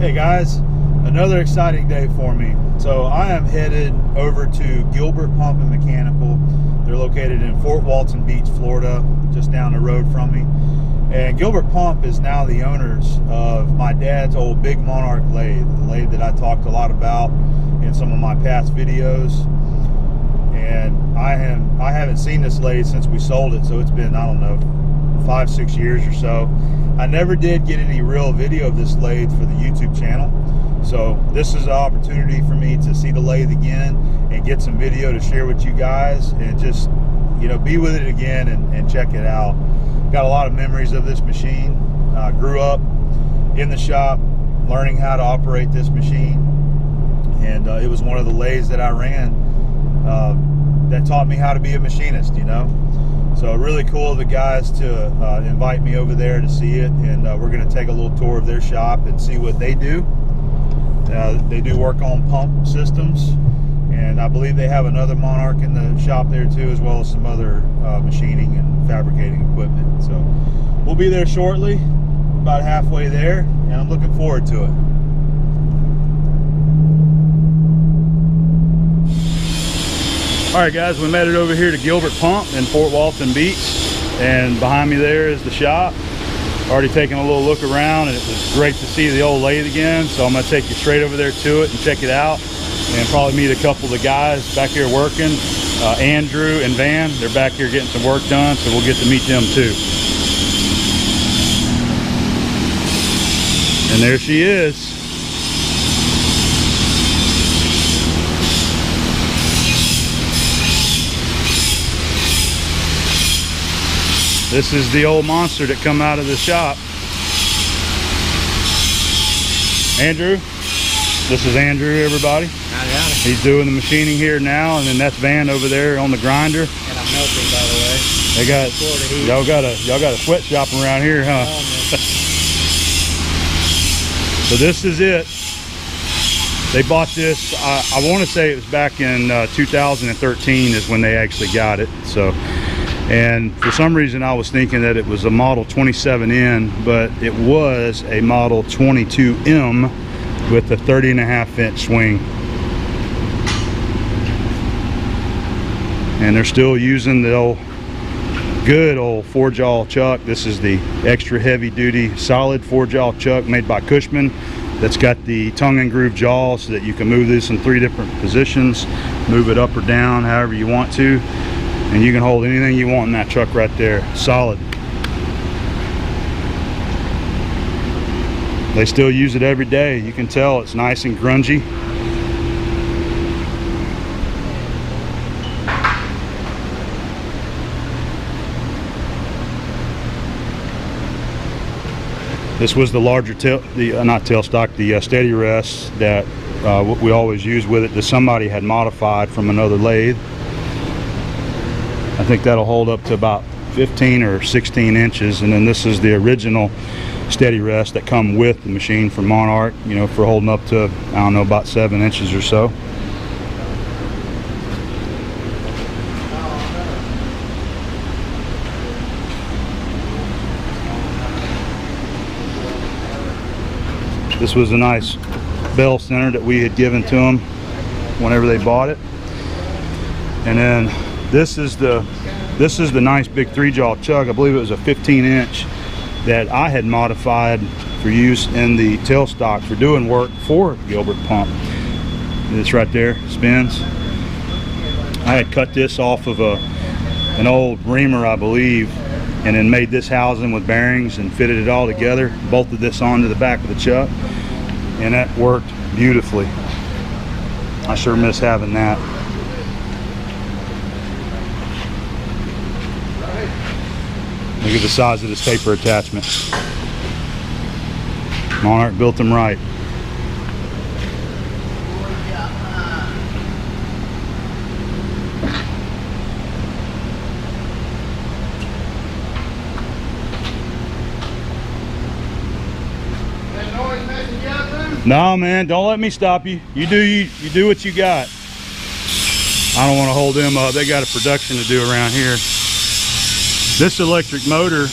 Hey guys, another exciting day for me. So I am headed over to Gilbert Pump and Mechanical. They're located in Fort Walton Beach, Florida, just down the road from me. And Gilbert Pump is now the owners of my dad's old big Monarch lathe, the lathe that I talked a lot about in some of my past videos. And I haven't seen this lathe since we sold it, so it's been, I don't know, 5-6 years or so. I never did get any real video of this lathe for the YouTube channel, so this is an opportunity for me to see the lathe again and get some video to share with you guys and just, you know, be with it again and check it out. Got a lot of memories of this machine. Grew up in the shop learning how to operate this machine, and it was one of the lathes that I ran that taught me how to be a machinist, you know. So really cool of the guys to invite me over there to see it, and we're going to take a little tour of their shop and see what they do. They do work on pump systems, and I believe they have another Monarch in the shop there too, as well as some other machining and fabricating equipment. So we'll be there shortly, about halfway there, and I'm looking forward to it. Alright guys, we made it over here to Gilbert Pump in Fort Walton Beach, and behind me there is the shop. Already taken a little look around, and it was great to see the old lathe again, so I'm going to take you straight over there to it and check it out, and probably meet a couple of the guys back here working. Andrew and Van, they're back here getting some work done, so we'll get to meet them too. And there she is. This is the old monster that come out of the shop. Andrew, this is Andrew, everybody. Howdy, howdy. He's doing the machining here now, and then that's Van over there on the grinder. And I'm melting, by the way. They got y'all got a sweatshop around here, huh? So this is it. They bought this. I want to say it was back in 2013 is when they actually got it. So. And for some reason I was thinking that it was a model 27N, but it was a model 22M with a 30.5-inch swing. And they're still using the good old 4-jaw chuck. This is the extra heavy duty solid 4-jaw chuck made by Cushman that's got the tongue and groove jaw so that you can move this in 3 different positions, move it up or down however you want to. And you can hold anything you want in that truck right there. Solid. They still use it every day. You can tell it's nice and grungy. This was the larger the steady rest that we always use with it that somebody had modified from another lathe. I think that'll hold up to about 15 or 16 inches, and then this is the original steady rest that come with the machine from Monarch, you know, for holding up to, I don't know, about 7 inches or so. This was a nice bell center that we had given to them whenever they bought it. And then this is the nice big 3-jaw chuck. I believe it was a 15-inch that I had modified for use in the tailstock for doing work for Gilbert Pump. This right there spins. I had cut this off of an old reamer, I believe, and then made this housing with bearings and fitted it all together, bolted this onto the back of the chuck, and that worked beautifully. I sure miss having that. Look at the size of this taper attachment. Monarch built them right. No, man, don't let me stop you. You do what you got. I don't want to hold them up. They got a production to do around here. This electric motor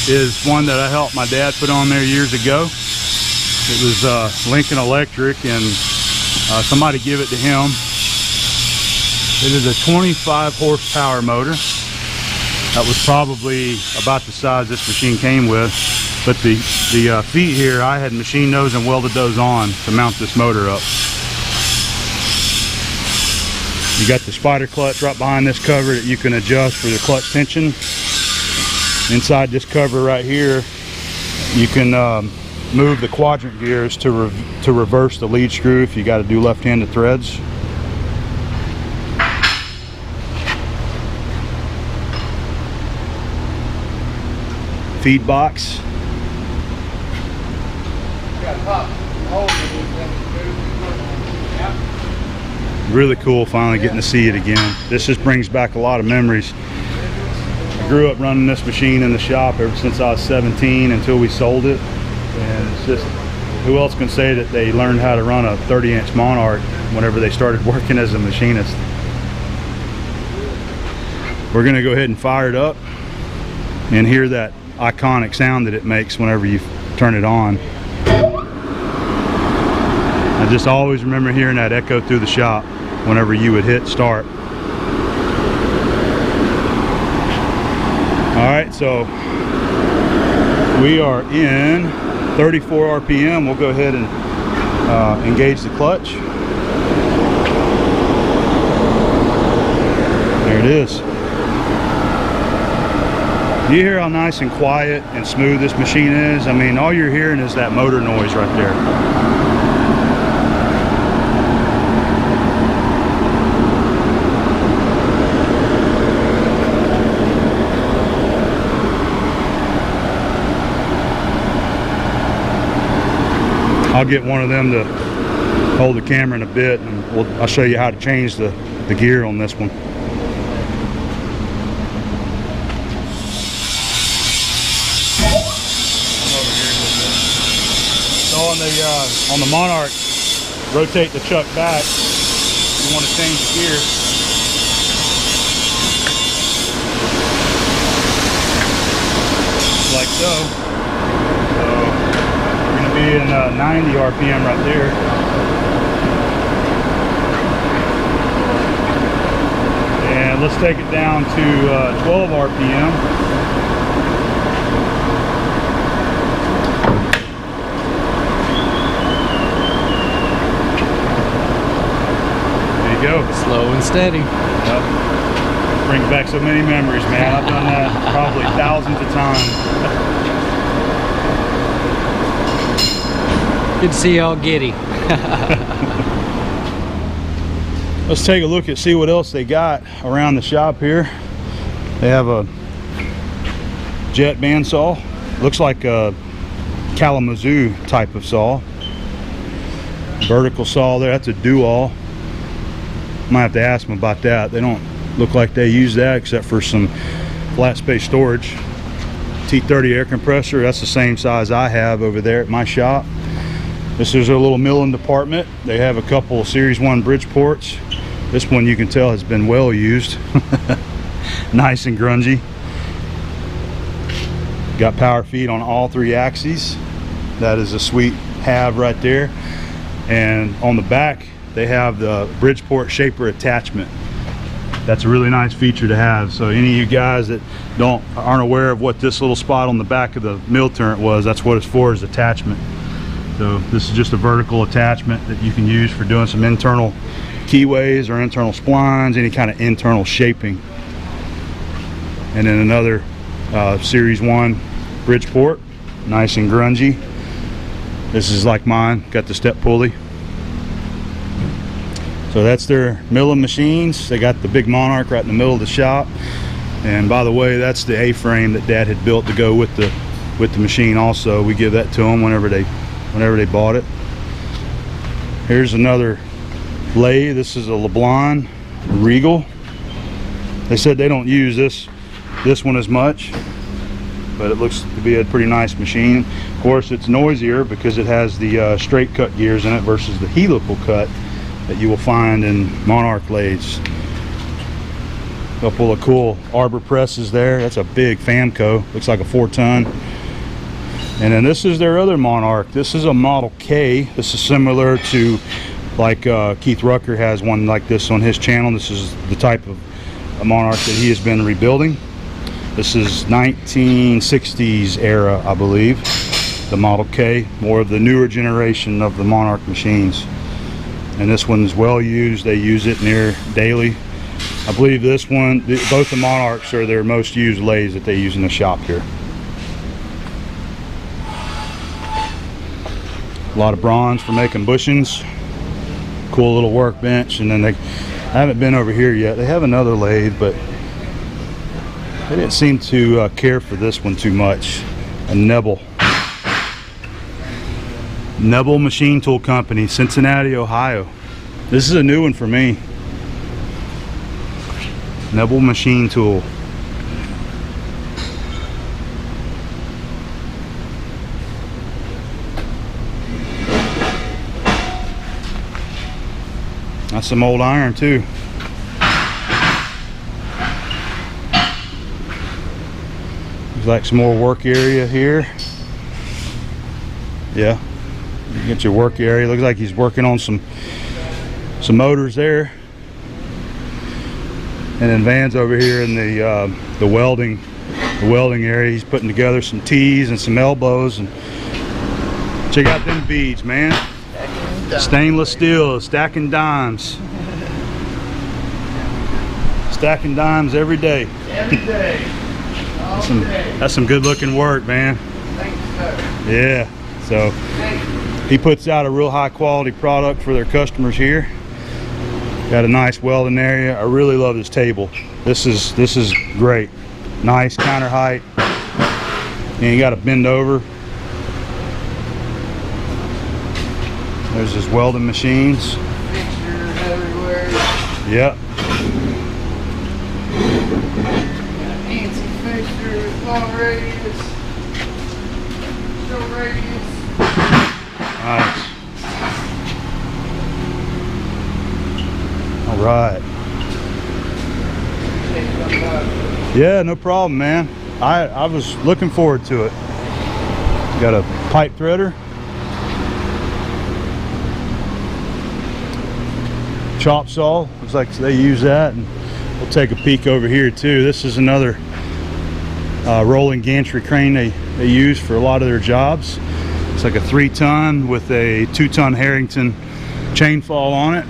is one that I helped my dad put on there years ago. It was Lincoln Electric, and somebody gave it to him. It is a 25 horsepower motor. That was probably about the size this machine came with. But the feet here, I had machined those and welded those on to mount this motor up. You got the spider clutch right behind this cover that you can adjust for the clutch tension. Inside this cover right here, you can move the quadrant gears to reverse the lead screw if you got to do left-handed threads. Feed box. Really cool finally getting to see it again. This just brings back a lot of memories. I grew up running this machine in the shop ever since I was 17 until we sold it. And it's just, who else can say that they learned how to run a 30-inch Monarch whenever they started working as a machinist? We're gonna go ahead and fire it up and hear that iconic sound that it makes whenever you turn it on. I just always remember hearing that echo through the shop whenever you would hit start. Alright, so we are in 34 RPM. We'll go ahead and engage the clutch. There it is. Do you hear how nice and quiet and smooth this machine is? I mean, all you're hearing is that motor noise right there. I'll get one of them to hold the camera in a bit, and I'll show you how to change the gear on this one. So on the Monarch, rotate the chuck back. You want to change the gear. Like so. We're going to be in 90 RPM right there. And let's take it down to 12 RPM. Go. Slow and steady. Yep. Brings back so many memories, man. I've done that probably thousands of times. Good to see y'all giddy. Let's take a look and see what else they got around the shop here. They have a jet bandsaw. Looks like a Kalamazoo type of saw. Vertical saw there. That's a Dual. Might have to ask them about that. They don't look like they use that except for some flat space storage. T30 air compressor, that's the same size I have over there at my shop. This is a little milling department. They have a couple of Series 1 Bridgeports. This one you can tell has been well used. Nice and grungy. Got power feed on all 3 axes. That is a sweet have right there. And on the back they have the Bridgeport shaper attachment. That's a really nice feature to have. So any of you guys that aren't aware of what this little spot on the back of the mill turret was, that's what it's for, is attachment. So this is just a vertical attachment that you can use for doing some internal keyways or internal splines, any kind of internal shaping. And then another Series 1 Bridgeport, nice and grungy. This is like mine, got the step pulley. So that's their milling machines. They got the big Monarch right in the middle of the shop. And by the way, that's the A-frame that Dad had built to go with the machine also. We give that to them whenever they bought it. Here's another lathe. This is a LeBlanc Regal. They said they don't use this one as much, but it looks to be a pretty nice machine. Of course, it's noisier because it has the straight cut gears in it versus the helical cut that you will find in Monarch lathes. Couple of cool arbor presses there. That's a big Famco. Looks like a 4-ton. And then this is their other Monarch. This is a Model K. This is similar to like Keith Rucker has one like this on his channel. This is the type of a Monarch that he has been rebuilding. This is 1960s era, I believe. The Model K, more of the newer generation of the Monarch machines. And this one's well used. They use it near daily. I believe this one, both the Monarchs are their most used lathes that they use in the shop here. A lot of bronze for making bushings. Cool little workbench. And then I haven't been over here yet. They have another lathe, but they didn't seem to care for this one too much. A Nebel Machine Tool Company, Cincinnati, Ohio. This is a new one for me. Nebel Machine Tool. That's some old iron too. Looks like some more work area here. Yeah, you get your work area. Looks like he's working on some motors there. And then Van's over here in the welding area. He's putting together some T's and some elbows. And check out them beads, man. Stainless steel, stacking dimes. Stacking dimes every day. Every day. That's some good looking work, man. Thank you, sir. Yeah. So he puts out a real high quality product for their customers here. Got a nice welding area. I really love this table. This is great. Nice counter height. And you got to bend over. There's his welding machines. Fixtures everywhere. Yep. Fancy fixtures, long radius, short radius. Nice. All right. Yeah, no problem, man. I was looking forward to it. Got a pipe threader. Chop saw, looks like they use that, and we'll take a peek over here too. This is another rolling gantry crane they use for a lot of their jobs. It's like a 3-ton with a 2-ton Harrington chain fall on it,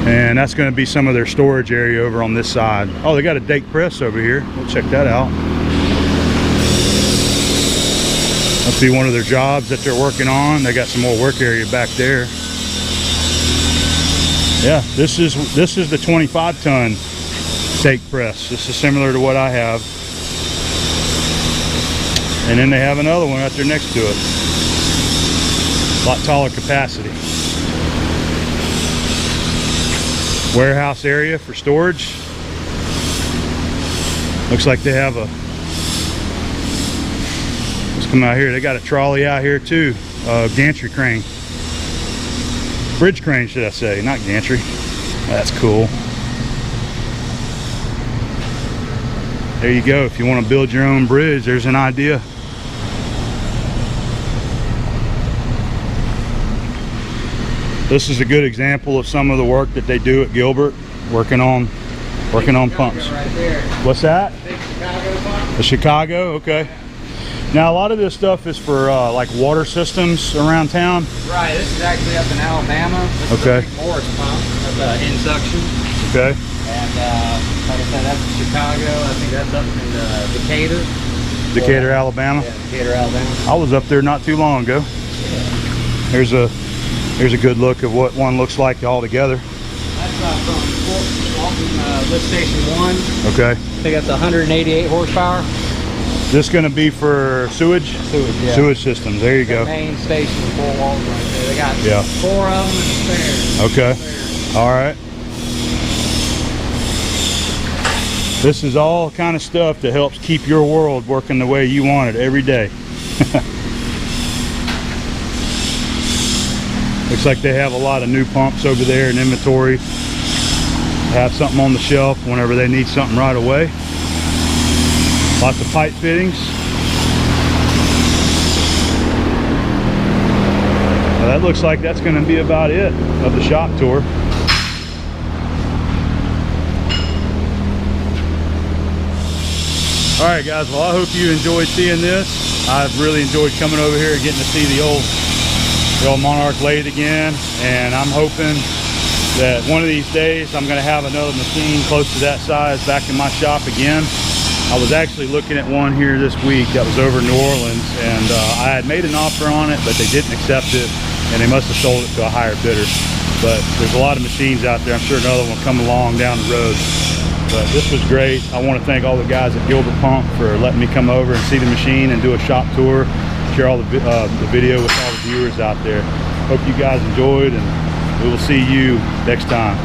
and that's going to be some of their storage area over on this side. Oh, they got a date press over here. We'll check that out. Must be one of their jobs that they're working on. They got some more work area back there. Yeah, this is the 25-ton stake press. This is similar to what I have. And then they have another one right there next to it. A lot taller capacity. Warehouse area for storage. Looks like they have a, let's come out here. They got a trolley out here too. Gantry crane. Bridge crane, should I say, not gantry. That's cool. There you go. If you want to build your own bridge, there's an idea. This is a good example of some of the work that they do at Gilbert, working on pumps. Right there. What's that? Big Chicago pump. The Chicago, okay. Now a lot of this stuff is for like water systems around town. Right, this is actually up in Alabama. This Okay. is a big Morris pump. That's induction. Okay. And like I said, that's Chicago. I think that's up in Decatur. Decatur, Alabama. Yeah, Decatur, Alabama. I was up there not too long ago. Here's a good look of what one looks like all together. That's from Walton Lift Station 1. Okay. I think that's 188 horsepower. This going to be for sewage? Sewage, yeah. Sewage systems. There you go. Main station, 4 walls right there. They got Yeah. 4 of them and a spare. Okay. All right. This is all kind of stuff that helps keep your world working the way you want it every day. Looks like they have a lot of new pumps over there in inventory. Have something on the shelf whenever they need something right away. Lots of pipe fittings. that looks like that's going to be about it of the shop tour. All right, guys, well, I hope you enjoyed seeing this. I've really enjoyed coming over here and getting to see the old Monarch lathe again, and I'm hoping that one of these days I'm going to have another machine close to that size back in my shop again. I was actually looking at one here this week that was over in New Orleans, and I had made an offer on it, but they didn't accept it, and they must have sold it to a higher bidder. But there's a lot of machines out there. I'm sure another one will come along down the road. But this was great. I want to thank all the guys at Gilbert Pump for letting me come over and see the machine and do a shop tour, share all the video with all the viewers out there. Hope you guys enjoyed, and we will see you next time.